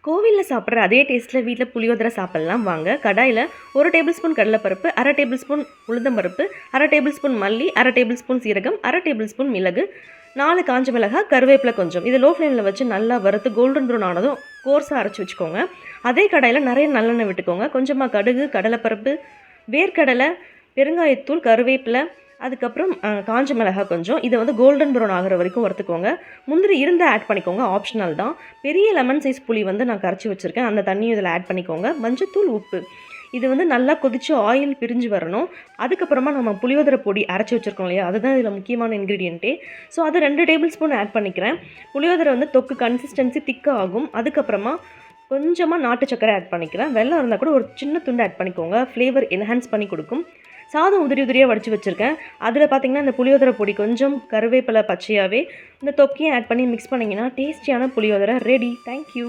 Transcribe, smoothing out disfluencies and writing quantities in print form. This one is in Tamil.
கோவிலில் சாப்பிட்ற அதே டேஸ்ட்டில் வீட்டில் புளியோதரை சாப்பிட்லாம் வாங்க. கடாயில் 1 டேபிள் ஸ்பூன் கடலைப்பருப்பு, 1/2 டேபிள் ஸ்பூன் உளுந்தம்பருப்பு, 1/2 டேபிள் ஸ்பூன் மல்லி, 1/2 டேபிள் ஸ்பூன் சீரகம், 1/2 டேபிள் ஸ்பூன் மிளகு, 4 காஞ்ச மிளகாய், கருவேப்பிலை கொஞ்சம். இது லோ ஃப்ளேமில் வச்சு நல்லா வறுத்து கோல்டன் ப்ரௌன் ஆனதும் கோர்ஸாக அரைச்சி வச்சுக்கோங்க. அதே கடாயில் நிறைய நல்லெண்ணெய் விட்டுக்கோங்க. கொஞ்சமாக கடுகு, கடலைப்பருப்பு, வேர்க்கடலை, பெருங்காயத்தூள், கருவேப்பிலை, அதுக்கப்புறம் காஞ்ச மிளகாய் கொஞ்சம். இதை வந்து கோல்டன் ப்ரௌன் ஆகிற வரைக்கும் வறுத்துக்கோங்க. முந்திரி இருந்தால் ஆட் பண்ணிக்கோங்க, ஆப்ஷனல் தான். பெரிய லெமன் சைஸ் புளி வந்து நான் கரைச்சி வச்சுருக்கேன், அந்த தண்ணியும் இதில் ஆட் பண்ணிக்கோங்க. மஞ்சத்தூள், உப்பு. இது வந்து நல்லா கொதித்து ஆயில் பிரிஞ்சு வரணும். அதுக்கப்புறமா நம்ம புளியோதரை பொடி அரைச்சி வச்சுருக்கோம் இல்லையா, அதுதான் இதில் முக்கியமான இன்க்ரீடியண்ட்டே. ஸோ அது 2 டேபிள் ஸ்பூன் ஆட் பண்ணிக்கிறேன். புளியோதரை வந்து தொக்கு கன்சிஸ்டன்சி திக்காக ஆகும். அதுக்கப்புறமா கொஞ்சமாக நாட்டு சக்கரை ஆட் பண்ணிக்கிறேன். வெல்லம் இருந்தால் கூட ஒரு சின்ன துண்டு ஆட் பண்ணிக்கோங்க, ஃப்ளேவர் என்ஹான்ஸ் பண்ணி கொடுக்கும். சாதம் உதிரியாக வடித்து வச்சுருக்கேன். அதில் பார்த்திங்கன்னா இந்த புளியோதரை பொடி கொஞ்சம், கருவேப்பிலை பச்சையாகவே, இந்த தொக்கையும் ஆட் பண்ணி மிக்ஸ் பண்ணிங்கன்னா டேஸ்டியான புளியோதரை ரெடி. தேங்க்யூ.